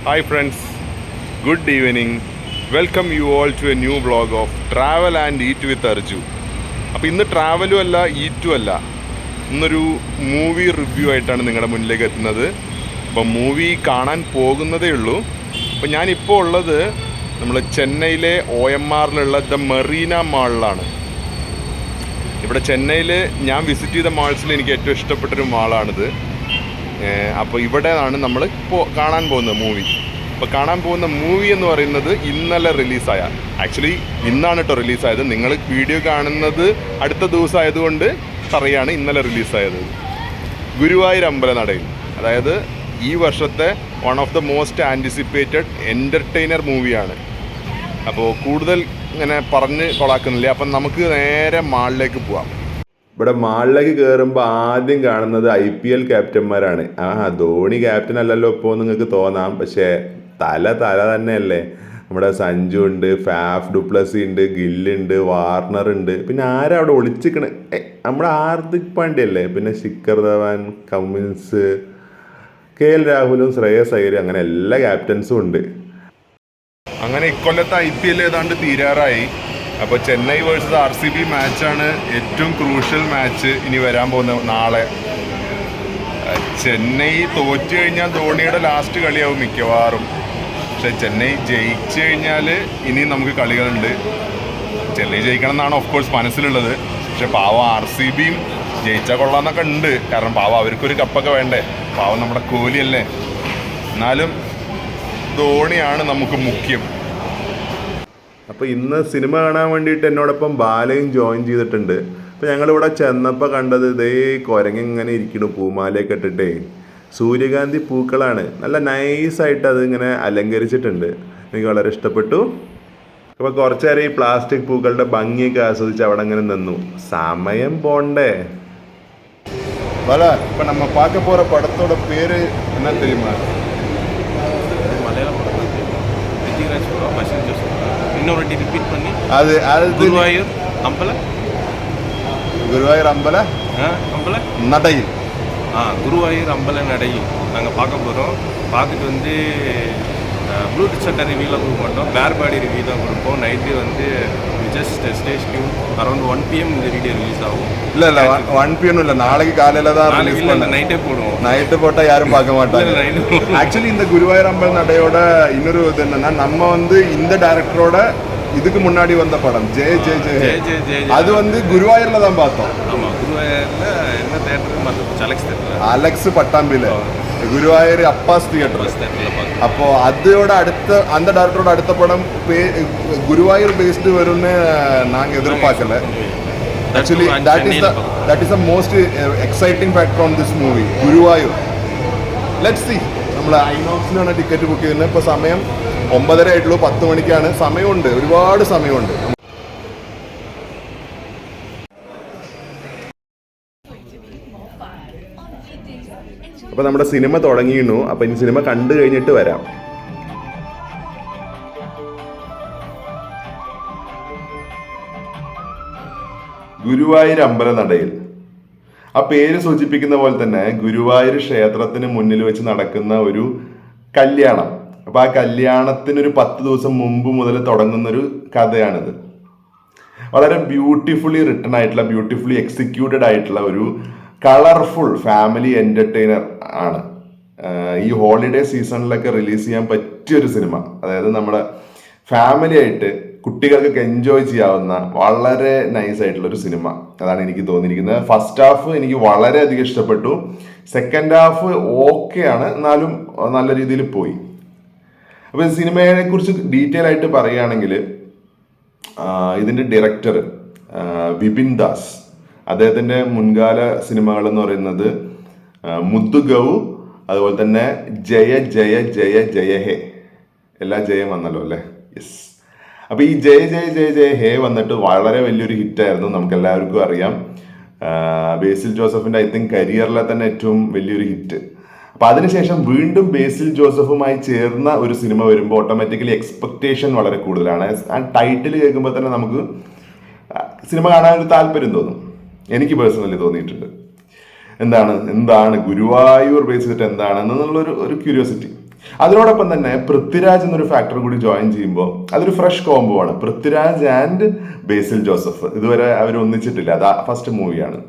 Hi friends, good evening. Welcome you all to a new vlog of Travel and Eat with Arju. അപ്പോൾ ഇന്ന് ട്രാവലും അല്ല ഈറ്റും അല്ല, ഇന്നൊരു movie review ആയിട്ടാണ് നിങ്ങളുടെ മുന്നിലേക്ക് എത്തുന്നത്. അപ്പോൾ മൂവി കാണാൻ പോകുന്നതേ ഉള്ളൂ. അപ്പോൾ ഞാനിപ്പോൾ ഉള്ളത് നമ്മൾ ചെന്നൈയിലെ OMRലുള്ള ദ മെറീന മാളിലാണ്. ഇവിടെ ചെന്നൈയിൽ ഞാൻ വിസിറ്റ് ചെയ്ത മാൾസിൽ എനിക്ക് ഏറ്റവും ഇഷ്ടപ്പെട്ടൊരു മാളാണിത്. അപ്പോൾ ഇവിടെയാണ് നമ്മൾ കാണാൻ പോകുന്ന മൂവി. അപ്പോൾ കാണാൻ പോകുന്ന മൂവി എന്ന് പറയുന്നത് ഇന്നലെ റിലീസായ, ആക്ച്വലി ഇന്നാണ് കേട്ടോ റിലീസായത്. നിങ്ങൾ വീഡിയോ കാണുന്നത് അടുത്ത ദിവസം ആയതുകൊണ്ട് പറയുകയാണ് ഇന്നലെ റിലീസായത്. ഗുരുവായൂർ അമ്പലനടയിൽ, അതായത് ഈ വർഷത്തെ one of the most anticipated entertainer മൂവിയാണ്. അപ്പോൾ കൂടുതൽ ഇങ്ങനെ പറഞ്ഞ് കൊളാക്കുന്നില്ല. അപ്പം നമുക്ക് നേരെ മാളിലേക്ക് പോവാം. ഇവിടെ മാളിലേക്ക് കയറുമ്പോൾ ആദ്യം കാണുന്നത് IPL ക്യാപ്റ്റന്മാരാണ്. ധോണി ക്യാപ്റ്റൻ അല്ലല്ലോ ഇപ്പോൾ നിങ്ങൾക്ക് തോന്നാം, പക്ഷേ തല തന്നെയല്ലേ. നമ്മുടെ സഞ്ജു ഉണ്ട്, ഫാഫ് ഡുപ്ലസി ഉണ്ട്, ഗില്ലുണ്ട്, വാർണർ ഉണ്ട്. പിന്നെ ആരാ അവിടെ ഒളിച്ചിക്കണേ? നമ്മുടെ ഹാർദിക് പാണ്ഡ്യ അല്ലേ. പിന്നെ ശിഖർ ധവാൻ, കമ്മിൻസ്, KL രാഹുലും, ശ്രേയസ് അയ്യരും, അങ്ങനെ എല്ലാ ക്യാപ്റ്റൻസും ഉണ്ട്. അങ്ങനെ ഇക്കൊല്ലത്തെ IPL ഏതാണ്ട് തീരാറായി. അപ്പോൾ ചെന്നൈ വേഴ്സസ് RCB മാച്ചാണ് ഏറ്റവും ക്രൂഷ്യൽ മാച്ച് ഇനി വരാൻ പോകുന്ന നാളെ. ചെന്നൈ തോറ്റു കഴിഞ്ഞാൽ ധോണിയുടെ ലാസ്റ്റ് കളിയാവും മിക്കവാറും. പക്ഷെ ചെന്നൈ ജയിച്ചു കഴിഞ്ഞാൽ ഇനിയും നമുക്ക് കളികളുണ്ട്. ചെന്നൈ ജയിക്കണം എന്നാണ് ഓഫ് കോഴ്സ് മനസ്സിലുള്ളത്. പക്ഷെ പാവം RCBയും ജയിച്ചാൽ കൊള്ളാമെന്നൊക്കെ ഉണ്ട്. കാരണം പാവം അവർക്കൊരു കപ്പൊക്കെ വേണ്ടേ. പാവം നമ്മുടെ കോഹ്ലിയല്ലേ. എന്നാലും ധോണിയാണ് നമുക്ക് മുഖ്യം. അപ്പോൾ ഇന്ന് സിനിമ കാണാൻ വേണ്ടിയിട്ട് എന്നോടൊപ്പം ബാലയും ജോയിൻ ചെയ്തിട്ടുണ്ട്. അപ്പോൾ ഞങ്ങളിവിടെ ചെന്നപ്പോൾ കണ്ടത് ഇതേ കുരങ്ങിങ്ങനെ ഇരിക്കണു, പൂമാലയൊക്കെ ഇട്ടിട്ടേ. സൂര്യകാന്തി പൂക്കളാണ്, നല്ല നൈസായിട്ട് അത് ഇങ്ങനെ അലങ്കരിച്ചിട്ടുണ്ട്. എനിക്ക് വളരെ ഇഷ്ടപ്പെട്ടു. അപ്പോൾ കുറച്ച് നേരം ഈ പ്ലാസ്റ്റിക് പൂക്കളുടെ ഭംഗിയൊക്കെ ആസ്വദിച്ച് അവിടെ അങ്ങനെ നിന്നു. സമയം പോണ്ടേ. വല இப்போ நம்ம பார்க்க போகிற படத்தோட பேர் என்ன தெரியுமா? இன்னொரு ரிப்பீட் பண்ணி அது குருவாயூர் அம்பல நடையில். குருவாயூர் அம்பல நடையில் நாங்கள் பார்க்க போகிறோம். பார்த்துட்டு வந்து ப்ளூடூத் சட்டை ரிவ்யூ தான் கொடுக்க மாட்டோம், பேர் பாடி ரிவ்யூ தான் கொடுப்போம். நைட்டு வந்து just stay tune. Around 1 PM இந்த வீடியோ ரிலீஸ் ஆகும். இல்லை 1 PM இல்லை, நாளைக்கு காலையில் தான் ரிலீஸ் பண்ண. நைட்டே போடுவோம். நைட்டு போட்டால் யாரும் பார்க்க மாட்டாங்க. ஆக்சுவலி இந்த குருவாயூர் அம்பல் நடையோட இன்னொரு இது என்னன்னா, நம்ம வந்து இந்த டைரக்டரோட இதுக்கு முன்னாடி வந்த படம் ஜெய ஜெய ஜெய அது வந்து குருவாயூர்ல தான் பார்த்தோம். ஆமா, குருவாயூர்ல என்ன தியேட்டர்? அலெக்ஸ் பட்டாம்பில ഗുരുവായൂർ അപ്പാസ് തിയേറ്റർ. അപ്പോൾ അതോടെ അടുത്ത அந்த ഡയറക്ടറോட അടുത്ത പടം ഗുരുവായൂർ ബേസ്ഡ് വരുന്ന നാങ്ക എതിർപ്പാക്കല. Actually that is the most exciting factor on this movie, Guruvayur. Let's see. നമ്മൾ ഐനോക്സിലാണ് ടിക്കറ്റ് ബുക്ക് ചെയ്യുന്നത്. ഇപ്പോൾ സമയം 9:30 ആയിട്ടുള്ളൂ, 10 മണിക്കാണ്. സമയമുണ്ട്, ഒരുപാട് സമയമുണ്ട്. അപ്പോൾ നമ്മുടെ സിനിമ തുടങ്ങിയിരുന്നു. അപ്പോൾ ഇനി സിനിമ കണ്ടു കഴിഞ്ഞിട്ട് വരാം. ഗുരുവായൂർ അമ്പലനടയിൽ, ആ പേര് സൂചിപ്പിക്കുന്ന പോലെ തന്നെ ഗുരുവായൂർ ക്ഷേത്രത്തിന് മുന്നിൽ വെച്ച് നടക്കുന്ന ഒരു കല്യാണം. അപ്പോൾ ആ കല്യാണത്തിനൊരു 10 ദിവസം മുമ്പ് മുതൽ തുടങ്ങുന്നൊരു കഥയാണിത്. വളരെ ബ്യൂട്ടിഫുള്ളി റിട്ടൺ ആയിട്ടുള്ള, ബ്യൂട്ടിഫുള്ളി എക്സിക്യൂട്ടഡ് ആയിട്ടുള്ള ഒരു കളർഫുൾ ഫാമിലി എൻ്റർടൈനർ ആണ്. ഈ ഹോളിഡേ സീസണിലൊക്കെ റിലീസ് ചെയ്യാൻ പറ്റിയൊരു സിനിമ. അതായത് നമ്മുടെ ഫാമിലി ആയിട്ട് കുട്ടികൾക്കൊക്കെ എൻജോയ് ചെയ്യാവുന്ന വളരെ നൈസ് ആയിട്ടുള്ളൊരു സിനിമ. അതാണ് എനിക്ക് തോന്നിയിരിക്കുന്നത്. ഫസ്റ്റ് ഹാഫ് എനിക്ക് വളരെയധികം ഇഷ്ടപ്പെട്ടു. സെക്കൻഡ് ഹാഫ് ഓക്കെയാണ്, എന്നാലും നല്ല രീതിയിൽ പോയി. അപ്പോൾ സിനിമയെ കുറിച്ച് ഡീറ്റെയിൽ ആയിട്ട് പറയുകയാണെങ്കിൽ, ഇതിൻ്റെ ഡയറക്ടർ വിപിൻ ദാസ്, അദ്ദേഹത്തിൻ്റെ മുൻകാല സിനിമകൾ എന്ന് പറയുന്നത് മുത്തുഗൗ, അതുപോലെ തന്നെ ജയ ജയ ജയ ജയ ഹേ. എല്ലാ ജയം വന്നല്ലോ അല്ലേ? യെസ്. അപ്പോൾ ഈ ജയ ജയ ജയ ജയ ഹേ വന്നിട്ട് വളരെ വലിയൊരു ഹിറ്റായിരുന്നു, നമുക്ക് എല്ലാവർക്കും അറിയാം. ബേസിൽ ജോസഫിൻ്റെ ഐ തിങ്ക് കരിയറിലെ തന്നെ ഏറ്റവും വലിയൊരു ഹിറ്റ്. അപ്പോൾ അതിനുശേഷം വീണ്ടും ബേസിൽ ജോസഫുമായി ചേർന്ന ഒരു സിനിമ വരുമ്പോൾ ഓട്ടോമാറ്റിക്കലി എക്സ്പെക്റ്റേഷൻ വളരെ കൂടുതലാണ്. ആ ടൈറ്റിൽ കേൾക്കുമ്പോൾ തന്നെ നമുക്ക് സിനിമ കാണാനൊരു താല്പര്യം തോന്നും. എനിക്ക് പേഴ്സണലി തോന്നിയിട്ടുണ്ട്. എന്താണ് ഗുരുവായൂർ ബേസ് ചെയ്തിട്ട് എന്താണെന്നുള്ളൊരു ക്യൂരിയോസിറ്റി. അതിനോടൊപ്പം തന്നെ പൃഥ്വിരാജ് എന്നൊരു ഫാക്ടർ കൂടി ജോയിൻ ചെയ്യുമ്പോൾ അതൊരു ഫ്രഷ് കോംബോ ആണ്. പൃഥ്വിരാജ് ആൻഡ് ബേസിൽ ജോസഫ് ഇതുവരെ അവർ ഒന്നിച്ചിട്ടില്ല, അത് ഫസ്റ്റ് മൂവിയാണ്.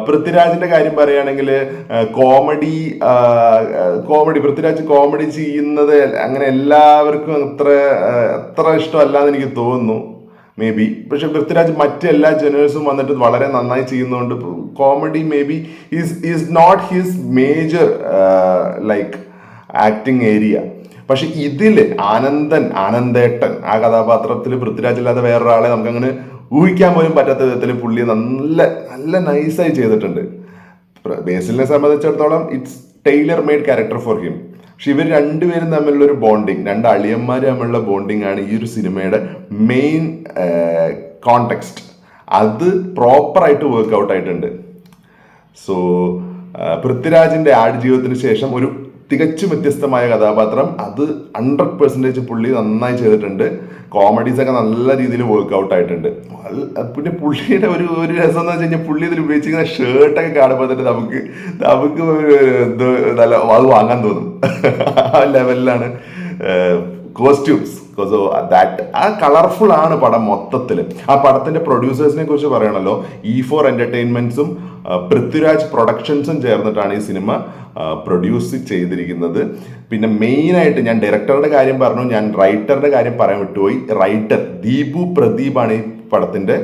പൃഥ്വിരാജിന്റെ കാര്യം പറയുകയാണെങ്കിൽ പൃഥ്വിരാജ് കോമഡി ചെയ്യുന്നത് അങ്ങനെ എല്ലാവർക്കും അത്ര ഇഷ്ടമല്ല എന്ന് എനിക്ക് തോന്നുന്നു, മേ ബി. പക്ഷെ പൃഥ്വിരാജ് മറ്റെല്ലാ ജനേഴ്സും വന്നിട്ട് വളരെ നന്നായി ചെയ്യുന്നതുകൊണ്ട് comedy maybe is not his major like acting area. പക്ഷെ ഇതില് ആനന്ദേട്ടൻ ആ കഥാപാത്രത്തിൽ പൃഥ്വിരാജ് അല്ലാതെ വേറൊരാളെ നമുക്കങ്ങനെ ഊഹിക്കാൻ പോലും പറ്റാത്ത വിധത്തിൽ പുള്ളി നല്ല നല്ല നൈസായി ചെയ്തിട്ടുണ്ട്. ബേസിലിനെ സംബന്ധിച്ചിടത്തോളം it's Taylor made character for him. പക്ഷെ ഇവർ രണ്ടുപേരും തമ്മിലുള്ള ഒരു ബോണ്ടിങ്, രണ്ട് അളിയന്മാർ തമ്മിലുള്ള ബോണ്ടിങ് ആണ് ഈ ഒരു സിനിമയുടെ മെയിൻ കോണ്ടെക്സ്റ്റ്. അത് പ്രോപ്പറായിട്ട് വർക്ക്ഔട്ട് ആയിട്ടുണ്ട്. സോ പൃഥ്വിരാജിന്റെ ആടുജീവിതത്തിന് ശേഷം ഒരു തികച്ചും വ്യത്യസ്തമായ കഥാപാത്രം, അത് 100% പുള്ളി നന്നായി ചെയ്തിട്ടുണ്ട്. കോമഡീസ് ഒക്കെ നല്ല രീതിയിൽ വർക്ക്ഔട്ട് ആയിട്ടുണ്ട്. പിന്നെ പുള്ളിയുടെ ഒരു രസം എന്ന് വെച്ച് കഴിഞ്ഞാൽ പുള്ളി ഇതിൽ ഉപയോഗിച്ചിരിക്കുന്ന ഷർട്ടൊക്കെ കാണുമ്പോൾ തന്നെ നമുക്ക് നല്ല അത് വാങ്ങാൻ തോന്നും. ആ ലെവലിലാണ് കോസ്റ്റ്യൂംസ്. സോ ദാറ്റ് ആ കളർഫുൾ ആണ് പടം മൊത്തത്തിൽ. ആ പടത്തിന്റെ പ്രൊഡ്യൂസേഴ്സിനെ കുറിച്ച് പറയണല്ലോ, E4 എന്റർടൈൻമെന്റ്സും പൃഥ്വിരാജ് പ്രൊഡക്ഷൻസും ചേർന്നിട്ടാണ് ഈ സിനിമ പ്രൊഡ്യൂസ് ചെയ്തിരിക്കുന്നത്. പിന്നെ മെയിനായിട്ട് ഞാൻ ഡയറക്ടറുടെ കാര്യം പറഞ്ഞു, ഞാൻ റൈറ്ററുടെ കാര്യം പറയാൻ വിട്ടുപോയി. റൈറ്റർ ദീപു പ്രദീപാണ് ഈ പടത്തിന്റെ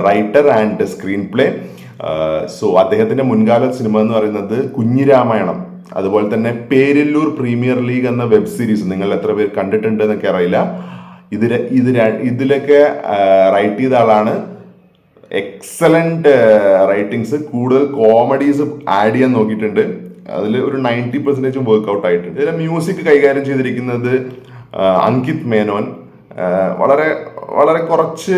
writer and screen play. So അദ്ദേഹത്തിന്റെ മുൻകാല സിനിമ എന്ന് പറയുന്നത് കുഞ്ഞിരാമായണം, അതുപോലെ തന്നെ പേരല്ലൂർ പ്രീമിയർ ലീഗ് എന്ന വെബ് സീരീസ് നിങ്ങൾ എത്ര പേര് കണ്ടിട്ടുണ്ട് എന്നൊക്കെ അറിയില്ല. ഇതിലൊക്കെ റൈറ്റ് ചെയ്ത ആളാണ്. എക്സലന്റ് റൈറ്റിങ്സ്, കൂടുതൽ കോമഡീസ് ആഡ് ചെയ്യാൻ നോക്കിയിട്ടുണ്ട്. അതിൽ ഒരു 90% വർക്ക്ഔട്ട് ആയിട്ടുണ്ട്. ഇതിലെ മ്യൂസിക് കൈകാര്യം ചെയ്തിരിക്കുന്നത് അങ്കിത് മേനോൻ. വളരെ വളരെ കുറച്ച്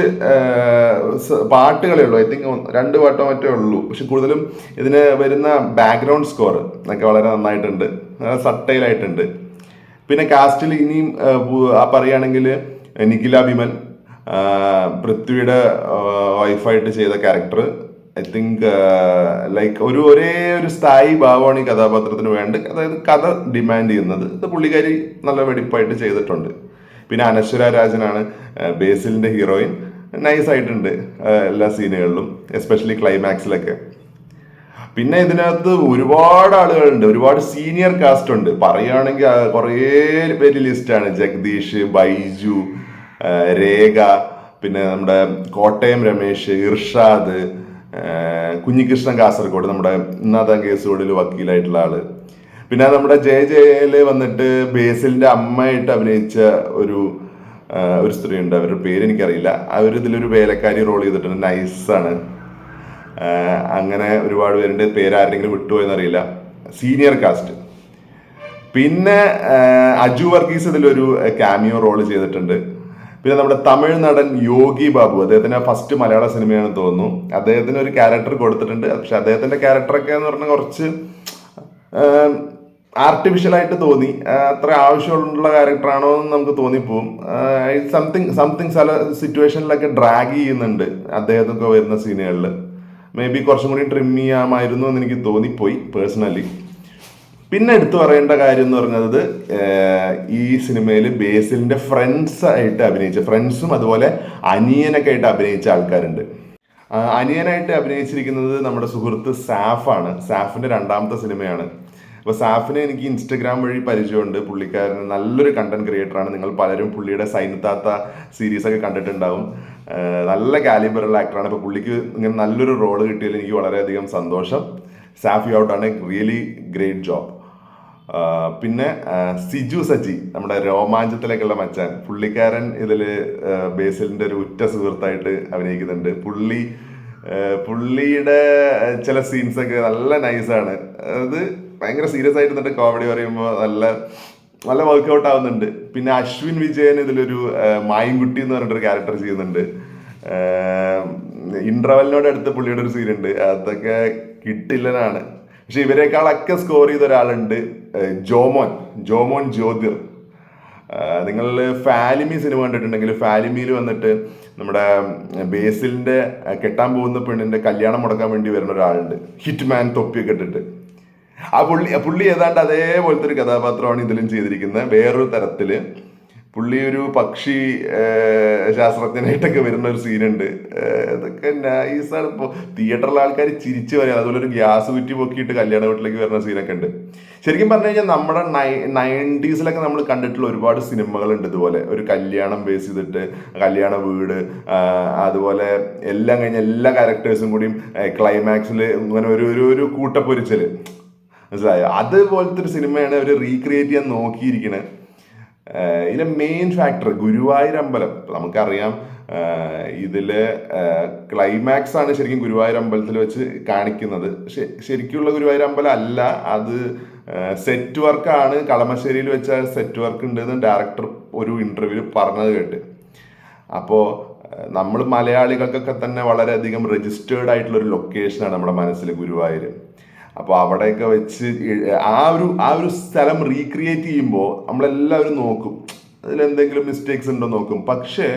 പാട്ടുകളേ ഉള്ളൂ, ഐ തിങ്ക് 2 പാട്ടോ മറ്റേ ഉള്ളൂ. പക്ഷെ കൂടുതലും ഇതിന് വരുന്ന ബാക്ക്ഗ്രൗണ്ട് സ്കോർ ഒക്കെ വളരെ നന്നായിട്ടുണ്ട്, സട്ടൈലായിട്ടുണ്ട്. പിന്നെ കാസ്റ്റിൽ ഇനിയും പറയുകയാണെങ്കിൽ നിഖില വിമൽ പൃഥ്വിയുടെ വൈഫായിട്ട് ചെയ്ത ക്യാരക്ടർ ഐ തിങ്ക് ലൈക്ക് ഒരേ ഒരു സ്ഥായി ഭാവമാണ് ഈ കഥാപാത്രത്തിന് വേണ്ടത്. അതായത് കഥ ഡിമാൻഡ് ചെയ്യുന്നത്. ഇത് പുള്ളിക്കാരി നല്ല വെടിപ്പായിട്ട് ചെയ്തിട്ടുണ്ട്. പിന്നെ അനശ്വര രാജനാണ് ബേസിലിന്റെ ഹീറോയിൻ. നൈസായിട്ടുണ്ട് എല്ലാ സീനുകളിലും, എസ്പെഷ്യലി ക്ലൈമാക്സിലൊക്കെ. പിന്നെ ഇതിനകത്ത് ഒരുപാട് ആളുകളുണ്ട്, ഒരുപാട് സീനിയർ കാസ്റ്റ് ഉണ്ട്. പറയുകയാണെങ്കിൽ കുറേ പേര് ലിസ്റ്റാണ്. ജഗദീഷ്, ബൈജു, രേഖ, പിന്നെ നമ്മുടെ കോട്ടയം രമേശ്, ഇർഷാദ്, കുഞ്ഞികൃഷ്ണൻ കാസർഗോഡ്, നമ്മുടെ ഇന്നത്തെ കേസുകളിൽ വക്കീലായിട്ടുള്ള ആള്. പിന്നെ നമ്മുടെ ജയല് വന്നിട്ട് ബേസിലിന്റെ അമ്മയായിട്ട് അഭിനയിച്ച ഒരു സ്ത്രീ ഉണ്ട്, അവരുടെ പേര് എനിക്കറിയില്ല. അവർ ഇതിലൊരു വേലക്കാരി റോൾ ചെയ്തിട്ടുണ്ട്, നൈസാണ്. അങ്ങനെ ഒരുപാട് പേരുടെ പേരാരെങ്കിലും വിട്ടുപോയെന്നറിയില്ല, സീനിയർ കാസ്റ്റ്. പിന്നെ അജു വർഗീസ് ഇതിലൊരു ക്യാമിയോ റോൾ ചെയ്തിട്ടുണ്ട്. പിന്നെ നമ്മുടെ തമിഴ് നടൻ യോഗി ബാബു, അദ്ദേഹത്തിന് ഫസ്റ്റ് മലയാള സിനിമയാണെന്ന് തോന്നുന്നു. അദ്ദേഹത്തിന് ഒരു ക്യാരക്ടർ കൊടുത്തിട്ടുണ്ട്. പക്ഷെ അദ്ദേഹത്തിന്റെ ക്യാരക്ടറൊക്കെ എന്ന് പറഞ്ഞാൽ കുറച്ച് ആർട്ടിഫിഷ്യലായിട്ട് തോന്നി. അത്ര ആവശ്യമുള്ള ക്യാരക്ടറാണോ എന്ന് നമുക്ക് തോന്നിപ്പോവും. സംതിങ് ചില സിറ്റുവേഷനിലൊക്കെ ഡ്രാഗ് ചെയ്യുന്നുണ്ട് അദ്ദേഹത്തൊക്കെ വരുന്ന സീനുകളിൽ. മേ ബി കുറച്ചും കൂടി ട്രിം ചെയ്യാമായിരുന്നു എന്ന് എനിക്ക് തോന്നിപ്പോയി പേഴ്സണലി. പിന്നെ എടുത്തു പറയേണ്ട കാര്യം എന്ന് പറഞ്ഞത് ഈ സിനിമയിൽ ബേസിലിന്റെ ഫ്രണ്ട്സും അതുപോലെ അനിയനൊക്കെ ആയിട്ട് അഭിനയിച്ച ആൾക്കാരുണ്ട്. അനിയനായിട്ട് അഭിനയിച്ചിരിക്കുന്നത് നമ്മുടെ സുഹൃത്ത് സാഫാണ്. സാഫിന്റെ 2ാമത്തെ സിനിമയാണ്. അപ്പോൾ സാഫിനെ എനിക്ക് ഇൻസ്റ്റഗ്രാം വഴി പരിചയമുണ്ട്. പുള്ളിക്കാരൻ നല്ലൊരു കണ്ടന്റ് ക്രിയേറ്ററാണ്. നിങ്ങൾ പലരും പുള്ളിയുടെ സൈനത്താത്ത സീരീസൊക്കെ കണ്ടിട്ടുണ്ടാവും. നല്ല കാലിബറുള്ള ആക്ടറാണ്. അപ്പോൾ പുള്ളിക്ക് ഇങ്ങനെ നല്ലൊരു റോള് കിട്ടിയതിൽ എനിക്ക് വളരെയധികം സന്തോഷം. സാഫ് യു ഔട്ട് ആണ് റിയലി ഗ്രേറ്റ് ജോബ്. പിന്നെ സിജു സജി, നമ്മുടെ രോമാഞ്ചത്തിലേക്കുള്ള മച്ചാൻ, പുള്ളിക്കാരൻ ഇതിൽ ബേസിലിന്റെ ഒരു ഉറ്റ സുഹൃത്തായിട്ട് അഭിനയിക്കുന്നുണ്ട്. പുള്ളിയുടെ ചില സീൻസൊക്കെ നല്ല നൈസാണ്. അത് ഭയങ്കര സീരിയസ് ആയിട്ട് നിന്നിട്ട് കോമഡി പറയുമ്പോൾ നല്ല വർക്ക്ഔട്ട് ആവുന്നുണ്ട്. പിന്നെ അശ്വിൻ വിജയൻ ഇതിലൊരു മായിൻകുട്ടി എന്ന് പറഞ്ഞിട്ടൊരു ക്യാരക്ടർ ചെയ്യുന്നുണ്ട്. ഇന്റർവെല്ലിനോട് അടുത്ത് പുള്ളിയുടെ ഒരു സീനുണ്ട്, അതൊക്കെ കിട്ടില്ലനാണ്. പക്ഷെ ഇവരെക്കാളൊക്കെ സ്കോർ ചെയ്ത ഒരാളുണ്ട്, ജോമോൻ ജ്യോതിർ. നിങ്ങൾ ഫാലിമി സിനിമ കണ്ടിട്ടുണ്ടെങ്കിൽ ഫാലിമിയിൽ വന്നിട്ട് നമ്മുടെ ബേസിലിന്റെ കെട്ടാൻ പോകുന്ന പെണ്ണിന്റെ കല്യാണം മുടക്കാൻ വേണ്ടി വരുന്ന ഒരാളുണ്ട്, ഹിറ്റ് മാൻ തൊപ്പിയൊക്കെ ഇട്ടിട്ട്. പുള്ളി ഏതാണ്ട് അതേപോലത്തെ ഒരു കഥാപാത്രമാണ് ഇതിലും ചെയ്തിരിക്കുന്നത്. വേറൊരു തരത്തില് പുള്ളി ഒരു പക്ഷി ശാസ്ത്രജ്ഞനായിട്ടൊക്കെ വരുന്ന ഒരു സീനുണ്ട്. ഇതൊക്കെ നൈസാണ്. ഇപ്പോൾ തിയേറ്ററിലെ ആൾക്കാർ ചിരിച്ചു പറയാം. അതുപോലെ ഒരു ഗ്യാസ് കുറ്റി പൊക്കിയിട്ട് കല്യാണ വീട്ടിലേക്ക് വരുന്ന സീനൊക്കെ ഉണ്ട്. ശരിക്കും പറഞ്ഞു കഴിഞ്ഞാൽ നമ്മുടെ 90s നമ്മൾ കണ്ടിട്ടുള്ള ഒരുപാട് സിനിമകളുണ്ട് ഇതുപോലെ ഒരു കല്യാണം ബേസ് ചെയ്തിട്ട്, കല്യാണ വീട്, അതുപോലെ എല്ലാം കഴിഞ്ഞ എല്ലാ ക്യാരക്ടേഴ്സും കൂടിയും ക്ലൈമാക്സിൽ ഇങ്ങനെ ഒരു കൂട്ടപ്പൊരിച്ചല്, മനസ്സിലായോ? അതുപോലത്തെ ഒരു സിനിമയാണ് അവർ റീക്രിയേറ്റ് ചെയ്യാൻ നോക്കിയിരിക്കുന്നത്. ഇതിലെ മെയിൻ ഫാക്ടർ ഗുരുവായൂർ അമ്പലം. നമുക്കറിയാം ഇതില് ക്ലൈമാക്സ് ആണ് ശരിക്കും ഗുരുവായൂർ അമ്പലത്തിൽ വെച്ച് കാണിക്കുന്നത്. ശരിക്കുള്ള ഗുരുവായൂർ അമ്പലം അല്ല, അത് സെറ്റ് വർക്കാണ്. കളമശ്ശേരിയിൽ വെച്ച സെറ്റ് വർക്ക് ഉണ്ടെന്ന് ഡയറക്ടർ ഒരു ഇന്റർവ്യൂവിൽ പറഞ്ഞത് കേട്ട്. അപ്പോൾ നമ്മൾ മലയാളികൾക്കൊക്കെ തന്നെ വളരെയധികം രജിസ്റ്റേർഡ് ആയിട്ടുള്ള ഒരു ലൊക്കേഷനാണ് നമ്മുടെ മനസ്സിൽ ഗുരുവായൂർ. അപ്പോൾ അവിടെയൊക്കെ വെച്ച് ആ ഒരു സ്ഥലം റീക്രിയേറ്റ് ചെയ്യുമ്പോൾ നമ്മളെല്ലാവരും നോക്കും അതിലെന്തെങ്കിലും മിസ്റ്റേക്സ് ഉണ്ടോ നോക്കും. പക്ഷേ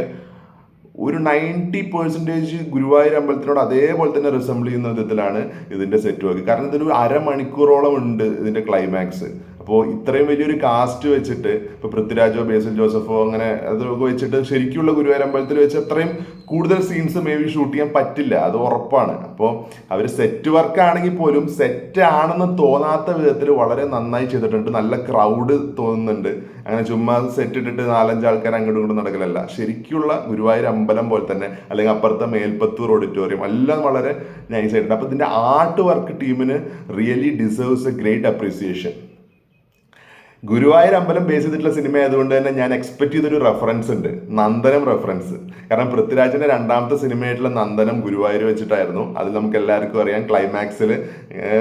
ഒരു 90% ഗുരുവായൂർ അമ്പലത്തിനോട് അതേപോലെ തന്നെ റിസംബിൾ ചെയ്യുന്ന വിധത്തിലാണ് ഇതിന്റെ സെറ്റ് വർക്ക്. കാരണം ഇതൊരു അരമണിക്കൂറോളം ഉണ്ട് ഇതിന്റെ ക്ലൈമാക്സ്. അപ്പോൾ ഇത്രയും വലിയൊരു കാസ്റ്റ് വെച്ചിട്ട് ഇപ്പോൾ പൃഥ്വിരാജോ ബേസിൽ ജോസഫോ അങ്ങനെ അതൊക്കെ വെച്ചിട്ട് ശരിക്കുള്ള ഗുരുവായൂർ അമ്പലത്തിൽ വെച്ച് അത്രയും കൂടുതൽ സീൻസ് മേ ബി ഷൂട്ട് ചെയ്യാൻ പറ്റില്ല, അത് ഉറപ്പാണ്. അപ്പോൾ അവർ സെറ്റ് വർക്ക് ആണെങ്കിൽ പോലും സെറ്റ് ആണെന്ന് തോന്നാത്ത വിധത്തിൽ വളരെ നന്നായി ചെയ്തിട്ടുണ്ട്. നല്ല ക്രൗഡ് തോന്നുന്നുണ്ട്. അങ്ങനെ ചുമ്മാ സെറ്റ് ഇട്ടിട്ട് 4-5 ആൾക്കാർ അങ്ങോട്ടും ഇങ്ങോട്ടും നടക്കലല്ല. ശരിക്കുള്ള ഗുരുവായൂർ അമ്പലം പോലെ തന്നെ, അല്ലെങ്കിൽ അപ്പുറത്തെ മേൽപ്പത്തൂർ ഓഡിറ്റോറിയം എല്ലാം വളരെ നൈസ് ആയിട്ടുണ്ട്. അപ്പോൾ ഇതിന്റെ ആർട്ട് വർക്ക് ടീമിന് really deserves A great appreciation. Guruvayur അമ്പലം ബേസ് ചെയ്തിട്ടുള്ള സിനിമ ആയതുകൊണ്ട് തന്നെ ഞാൻ എക്സ്പെക്ട് ചെയ്തൊരു റെഫറൻസ് ഉണ്ട്, നന്ദനം റെഫറൻസ്. കാരണം പൃഥ്വിരാജിന്റെ 2ാമത്തെ സിനിമയായിട്ടുള്ള നന്ദനം ഗുരുവായൂർ വെച്ചിട്ടായിരുന്നു. അത് നമുക്ക് എല്ലാവർക്കും അറിയാം, ക്ലൈമാക്സിൽ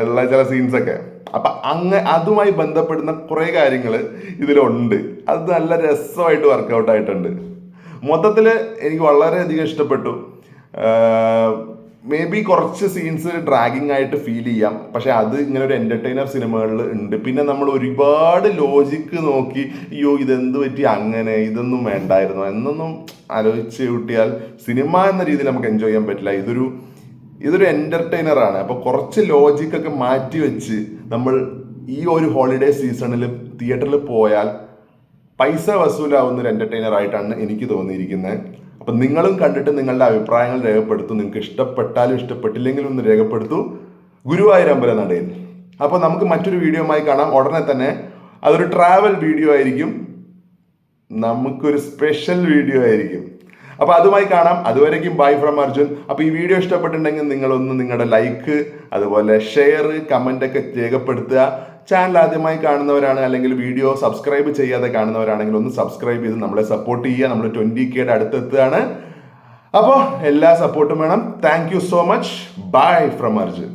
ഉള്ള ചില സീൻസ് ഒക്കെ. അപ്പൊ അതുമായി ബന്ധപ്പെടുന്ന കുറെ കാര്യങ്ങൾ ഇതിലുണ്ട്. അത് നല്ല രസമായിട്ട് വർക്കൗട്ട് ആയിട്ടുണ്ട്. മൊത്തത്തില് എനിക്ക് വളരെയധികം ഇഷ്ടപ്പെട്ടു. മേ ബി കുറച്ച് സീൻസ് ഡ്രാഗിങ് ആയിട്ട് ഫീൽ ചെയ്യാം, പക്ഷെ അത് ഇങ്ങനെ ഒരു എന്റർടൈനർ സിനിമകളിൽ ഉണ്ട്. പിന്നെ നമ്മൾ ഒരുപാട് ലോജിക്ക് നോക്കി അയ്യോ ഇതെന്ത് പറ്റി അങ്ങനെ, ഇതൊന്നും വേണ്ടായിരുന്നു എന്നൊന്നും ആലോചിച്ച് കൂട്ടിയാൽ സിനിമ എന്ന രീതിയിൽ നമുക്ക് എൻജോയ് ചെയ്യാൻ പറ്റില്ല. ഇതൊരു എന്റർടൈനർ ആണ്. അപ്പൊ കുറച്ച് ലോജിക്കൊക്കെ മാറ്റി വെച്ച് നമ്മൾ ഈ ഒരു ഹോളിഡേ സീസണിൽ തിയേറ്ററിൽ പോയാൽ പൈസ വസൂലാവുന്ന ഒരു എന്റർടൈനർ ആയിട്ടാണ് എനിക്ക് തോന്നിയിരിക്കുന്നത്. അപ്പം നിങ്ങളും കണ്ടിട്ട് നിങ്ങളുടെ അഭിപ്രായങ്ങൾ രേഖപ്പെടുത്തൂ. നിങ്ങൾക്ക് ഇഷ്ടപ്പെട്ടാലും ഇഷ്ടപ്പെട്ടില്ലെങ്കിലും ഒന്ന് രേഖപ്പെടുത്തൂ ഗുരുവായൂർ അമ്പലം നടയിൽ. അപ്പോൾ നമുക്ക് മറ്റൊരു വീഡിയോയുമായി കാണാം ഉടനെ തന്നെ. അതൊരു ട്രാവൽ വീഡിയോ ആയിരിക്കും, നമുക്കൊരു സ്പെഷ്യൽ വീഡിയോ ആയിരിക്കും. അപ്പോൾ അതുമായി കാണാം. അതുവരേക്കും ബൈ ഫ്രം അർജുൻ. അപ്പോൾ ഈ വീഡിയോ ഇഷ്ടപ്പെട്ടിട്ടുണ്ടെങ്കിൽ നിങ്ങളൊന്ന് നിങ്ങളുടെ ലൈക്ക്, അതുപോലെ ഷെയർ, കമൻ്റ് ഒക്കെ രേഖപ്പെടുത്തുക. ചാനൽ ആദ്യമായി കാണുന്നവരാണ് അല്ലെങ്കിൽ വീഡിയോ സബ്സ്ക്രൈബ് ചെയ്യാതെ കാണുന്നവരാണെങ്കിൽ ഒന്ന് സബ്സ്ക്രൈബ് ചെയ്ത് നമ്മളെ സപ്പോർട്ട് ചെയ്യുക. നമ്മൾ 20K അടുത്തെത്തുകയാണ്. അപ്പോൾ എല്ലാ സപ്പോർട്ടും വേണം. Thank you so much. Bye from Arjun.